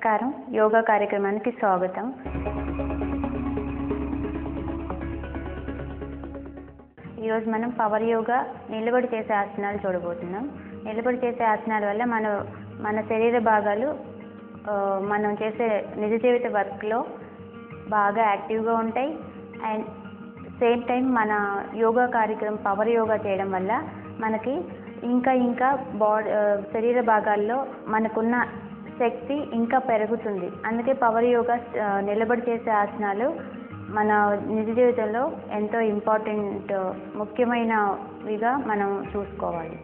నమస్కారం. యోగా కార్యక్రమానికి స్వాగతం. ఈరోజు మనం పవర్ యోగా నిలబడి చేసే ఆసనాలు చూడబోతున్నాం. నిలబడి చేసే ఆసనాల వల్ల మన శరీర భాగాలు మనం చేసే నిజ జీవిత వర్క్లో బాగా యాక్టివ్గా ఉంటాయి. అండ్ సేమ్ టైం మన యోగా కార్యక్రమం పవర్ యోగా చేయడం వల్ల మనకి ఇంకా శరీర భాగాల్లో మనకున్న శక్తి ఇంకా పెరుగుతుంది. అందుకే పవర్ యోగా నిలబడి చేసే ఆసనాలు మన నిజ జీవితంలో ఎంతో ఇంపార్టెంట్, ముఖ్యమైనవిగా మనం చూసుకోవాలి.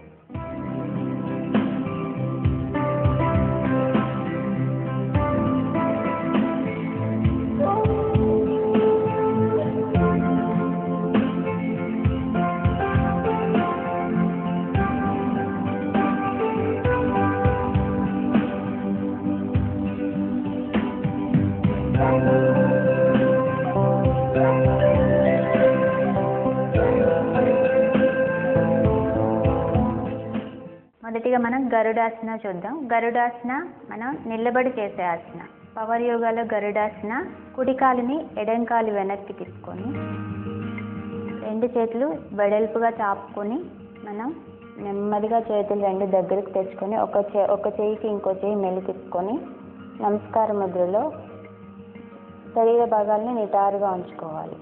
మొదటిగా మనం గరుడాసన చూద్దాం. గరుడాసన మనం నిలబడి చేసే ఆసన. పవర్ యోగాలో గరుడాసన కుడి కాలుని ఎడం కాలు వెనక్కి తీసుకొని రెండు చేతులు వెడల్పుగా చాపుకొని మనం నెమ్మదిగా చేతులు రెండు దగ్గరకు తెచ్చుకొని ఒక చేయికి ఇంకో చేయి మెలితిప్పుకొని నమస్కార ముద్రలో శరీర భాగాల్ని నిటారుగా ఉంచుకోవాలి.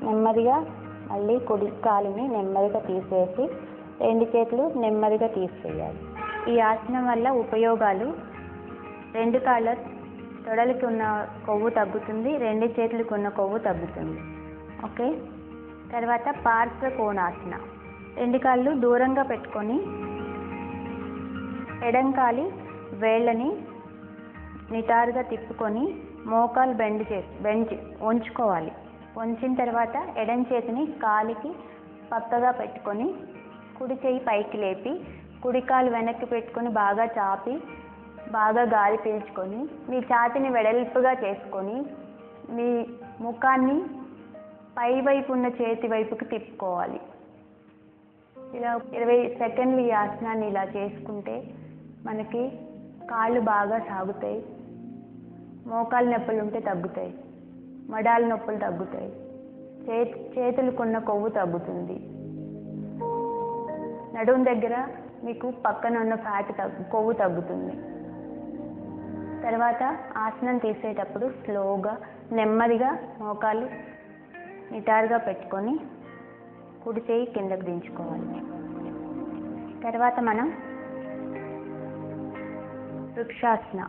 నెమ్మదిగా మళ్ళీ కుడి కాలుని నెమ్మదిగా తీసేసి రెండు చేతులు నెమ్మదిగా తీసేయాలి. ఈ ఆసనం వల్ల ఉపయోగాలు: రెండు కాళ్ళ తొడలకి ఉన్న కొవ్వు తగ్గుతుంది, రెండు చేతులకు ఉన్న కొవ్వు తగ్గుతుంది. ఓకే. తర్వాత పార్శ్వ కోణాసన. రెండు కాళ్ళు దూరంగా పెట్టుకొని ఎడం కాలి వేళ్ళని నిటారుగా తిప్పుకొని మోకాలు బెండ్ ఉంచుకోవాలి. వంచిన తర్వాత ఎడం చేతిని కాలికి పక్కగా పెట్టుకొని కుడి చేయి పైకి లేపి కుడి కాలు వెనక్కి పెట్టుకొని బాగా చాపి బాగా గాలి పీల్చుకొని మీ ఛాతీని వెడల్పుగా చేసుకొని మీ ముఖాన్ని పై వైపు ఉన్న చేతి వైపుకి తిప్పుకోవాలి. ఇలా 20 సెకండ్లు ఈ ఆసనాన్ని ఇలా చేసుకుంటే మనకి కాళ్ళు బాగా సాగుతాయి, మోకాలు నొప్పులు ఉంటే తగ్గుతాయి, మడాల నొప్పులు తగ్గుతాయి, చేతులకున్న కొవ్వు తగ్గుతుంది, నడుము దగ్గర మీకు పక్కన ఉన్న కొవ్వు తగ్గుతుంది. తర్వాత ఆసనం తీసేటప్పుడు స్లోగా నెమ్మదిగా మోకాలు నిటారుగా పెట్టుకొని కుడి చేయి కిందకు దించుకోవాలి. తర్వాత మనం వృక్షాసన.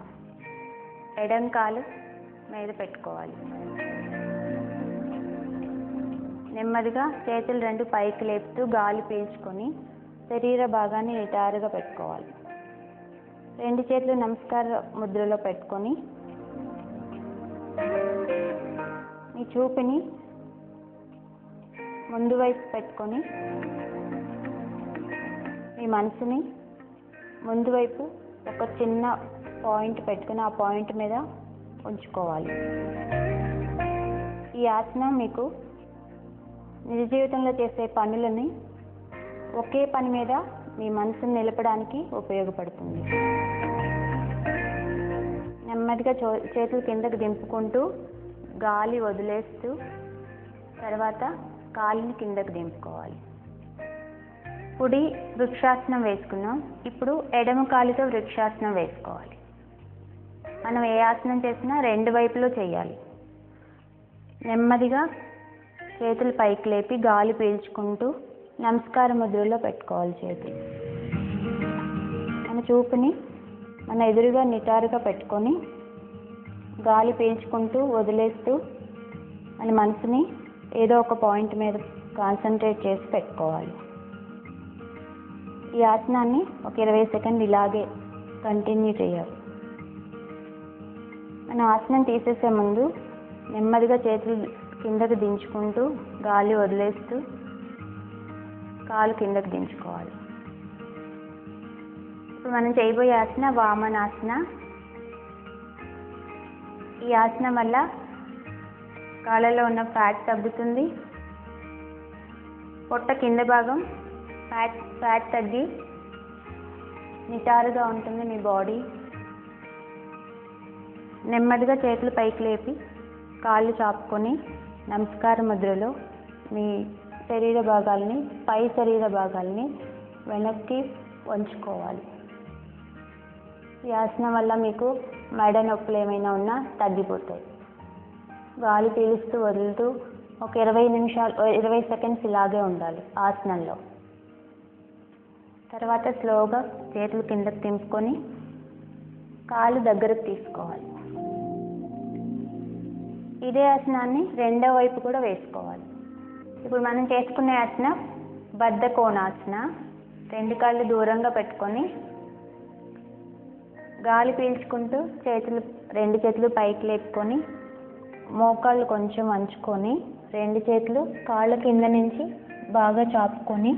ఎడం కాలు మీద పెట్టుకోవాలి. నెమ్మదిగా చేతులు రెండు పైకి లేపుతూ గాలి పీల్చుకొని శరీర భాగాన్ని నిటారుగా పెట్టుకోవాలి. రెండు చేతులు నమస్కార ముద్రలో పెట్టుకొని మీ చూపుని ముందు వైపు పెట్టుకొని మీ మనసుని ముందు వైపు ఒక చిన్న పాయింట్ పెట్టుకొని ఆ పాయింట్ మీద ఉంచుకోవాలి. ఈ ఆసనం మీకు నిజ జీవితంలో చేసే పనులని ఒకే పని మీద మీ మనసును నిలపడానికి ఉపయోగపడుతుంది. నెమ్మదిగా చేతులు కిందకు దింపుకుంటూ గాలి వదిలేస్తూ తర్వాత కాలుని కిందకు దింపుకోవాలి. కుడి వృక్షాసనం వేసుకున్నాం. ఇప్పుడు ఎడమ కాలుతో వృక్షాసనం వేసుకోవాలి. మనం ఏ ఆసనం చేసినా రెండు వైపులో చేయాలి. నెమ్మదిగా చేతులు పైకి లేపి గాలి పీల్చుకుంటూ నమస్కార ముద్రలో పెట్టుకోవాలి. చేతులు మన చూపుని మన ఎదురుగా నిటారుగా పెట్టుకొని గాలి పీల్చుకుంటూ వదిలేస్తూ మన మనసుని ఏదో ఒక పాయింట్ మీద కాన్సన్ట్రేట్ చేసి పెట్టుకోవాలి. ఈ ఆసనాన్ని ఒక 20 సెకండ్లు ఇలాగే కంటిన్యూ చేయాలి. మనం ఆసనం తీసేసే ముందు నెమ్మదిగా చేతులు కిందకు దించుకుంటూ గాలి వదిలేస్తూ కాలు కిందకు దించుకోవాలి. ఇప్పుడు మనం చేయబోయే ఆసన వామనాసన. ఈ ఆసనం వల్ల కాళ్ళలో ఉన్న ఫ్యాట్ తగ్గుతుంది, పొట్ట కింద భాగం ఫ్యాట్ తగ్గి నిటారుగా ఉంటుంది మీ బాడీ. నెమ్మదిగా చేతులు పైకి లేపి కాళ్ళు చాపుకొని నమస్కార ముద్రలో మీ శరీర భాగాల్ని, పై శరీర భాగాల్ని వెనక్కి వంచుకోవాలి. ఈ ఆసనం వల్ల మీకు మెడ నొప్పులు ఏమైనా ఉన్నా తగ్గిపోతాయి. గాలి పీలుస్తూ వదులుతూ ఒక 20 సెకండ్స్ ఇలాగే ఉండాలి ఆసనంలో. తర్వాత స్లోగా చేతులు కిందకి తింపుకొని కాళ్ళు దగ్గరకు తీసుకోవాలి. ఇదే ఆసనాన్ని రెండో వైపు కూడా వేసుకోవాలి. ఇప్పుడు మనం చేసుకునే ఆసనం బద్ధ కోణాసన. 2 కాళ్ళు దూరంగా పెట్టుకొని గాలి పీల్చుకుంటూ 2 చేతులు పైకి లేపుకొని మోకాళ్ళు కొంచెం వంచుకొని 2 చేతులు కాళ్ళ కింద నుంచి బాగా చాపుకొని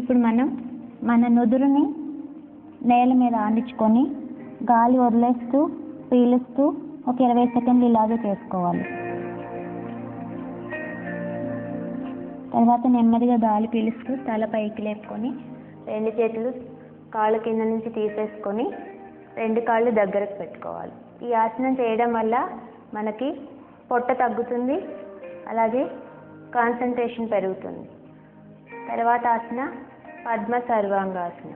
ఇప్పుడు మనం మన నుదురుని నేల మీద ఆనించుకొని గాలి వదిలేస్తూ పీలుస్తూ ఒక 20 సెకండ్లు ఇలాగే చేసుకోవాలి. తర్వాత నెమ్మదిగా గాలి పీలుస్తూ తల పైకి లేపుకొని 2 చేతులు కాళ్ళ కింద నుంచి తీసేసుకొని 2 కాళ్ళు దగ్గరకు పెట్టుకోవాలి. ఈ ఆసనం చేయడం వల్ల మనకి పొట్ట తగ్గుతుంది, అలాగే కాన్సన్ట్రేషన్ పెరుగుతుంది. తర్వాత ఆసన పద్మ సర్వాంగాసన.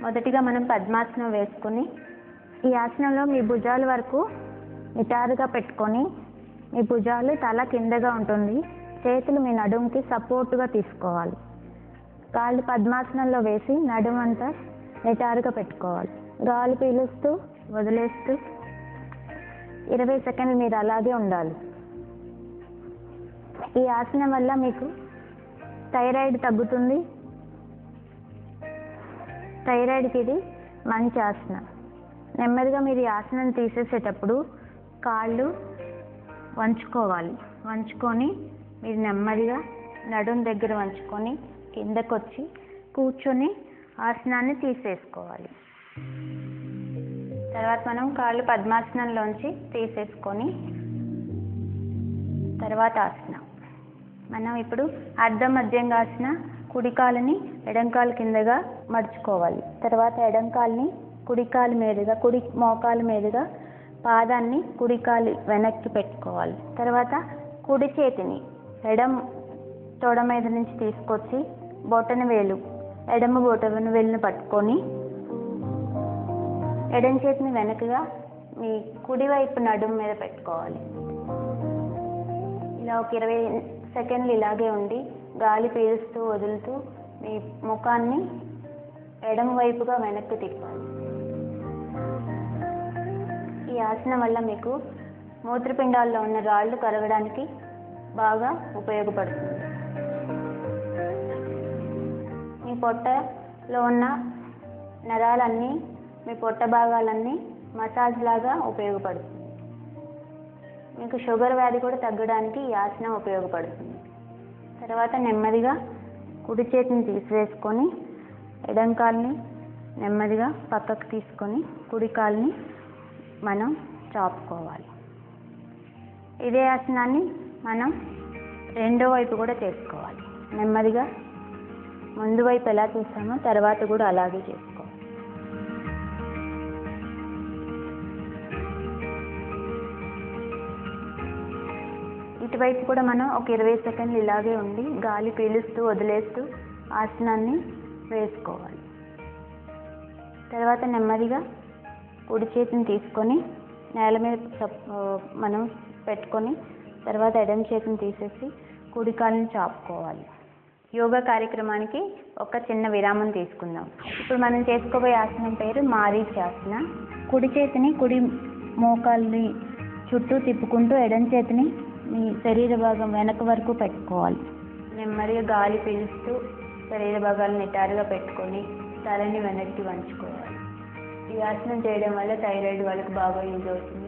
మొదటిగా మనం పద్మాసనం వేసుకొని ఈ ఆసనంలో మీ భుజాల వరకు నిటారుగా పెట్టుకొని మీ భుజాలు తల కిందగా ఉంటుంది, చేతులు మీ నడుముకి సపోర్టుగా తీసుకోవాలి. కాళ్ళు పద్మాసనంలో వేసి నడుమంతా నిటారుగా పెట్టుకోవాలి. గాలి పీలుస్తూ వదిలేస్తూ 20 సెకండ్లు మీరు అలాగే ఉండాలి. ఈ ఆసనం వల్ల మీకు థైరాయిడ్ తగ్గుతుంది. థైరాయిడ్కి ఇది మంచి ఆసనం. నెమ్మదిగా మీరు ఈ ఆసనం తీసేసేటప్పుడు కాళ్ళు వంచుకోవాలి. వంచుకొని మీరు నెమ్మదిగా నడుం దగ్గర వంచుకొని కిందకు వచ్చి కూర్చొని ఆసనాన్ని తీసేసుకోవాలి. తర్వాత మనం కాళ్ళు పద్మాసనంలోంచి తీసేసుకొని తర్వాత ఆసన మనం ఇప్పుడు అర్ధ మధ్యంగాసన. కుడి కాలుని ఎడం కాలు కిందగా మడుచుకోవాలి. తర్వాత ఎడం కాలుని కుడి కాలు మీదుగా, కుడి మోకాలు మీదుగా పాదాన్ని కుడి కాలు వెనక్కి పెట్టుకోవాలి. తర్వాత కుడి చేతిని ఎడం తొడ మీద నుంచి తీసుకొచ్చి బొటన వేలు, ఎడమ బొటన వేలుని పట్టుకొని ఎడం చేతిని వెనకగా మీ కుడివైపు నడుము మీద పెట్టుకోవాలి. ఇలా ఒక 20 సెకండ్లు ఇలాగే ఉండి గాలి పీలుస్తూ వదులుతూ మీ ముఖాన్ని ఎడమ వైపుగా వెనక్కి తిప్పాలి. ఈ ఆసనం వల్ల మీకు మూత్రపిండాల్లో ఉన్న రాళ్ళు కరగడానికి బాగా ఉపయోగపడుతుంది. మీ పొట్టలో ఉన్న నరాలన్నీ, మీ పొట్ట భాగాలన్నీ మసాజ్ లాగా ఉపయోగపడుతుంది. మీకు షుగర్ వ్యాధి కూడా తగ్గడానికి ఈ ఆసనం ఉపయోగపడుతుంది. తర్వాత నెమ్మదిగా కుడి చేతిని తీసివేసుకొని ఎడం కాలుని నెమ్మదిగా పక్కకు తీసుకొని కుడి కాలుని మనం చాపుకోవాలి. ఇదే ఆసనాన్ని మనం రెండో వైపు కూడా చేసుకోవాలి. నెమ్మదిగా ముందు వైపు ఎలా చేస్తామో తర్వాత కూడా అలాగే చేసుకోవాలి. ఇటువైపు కూడా మనం ఒక 20 సెకండ్లు ఇలాగే ఉండి గాలి పీలుస్తూ వదిలేస్తూ ఆసనాన్ని వేసుకోవాలి. తర్వాత నెమ్మదిగా కుడి చేతిని తీసుకొని నేల మీద మనం పెట్టుకొని తర్వాత ఎడమ చేతిని తీసేసి కుడి కాలుని చాపుకోవాలి. యోగా కార్యక్రమానికి ఒక చిన్న విరామం తీసుకుందాం. ఇప్పుడు మనం చేసుకోబోయే ఆసనం పేరు మారీచాసన. కుడి చేతిని కుడి మోకాల్ని చుట్టూ తిప్పుకుంటూ ఎడమ చేతిని మీ శరీర భాగం వెనక వరకు పెట్టుకోవాలి. నెమ్మదిగా గాలి పీలుస్తూ శరీర భాగాలను నిటారుగా పెట్టుకొని తలని వెనక్కి వంచుకోవాలి. ఈ ఆసనం చేయడం వల్ల థైరాయిడ్ వాళ్ళకి బాగా యూజ్ అవుతుంది.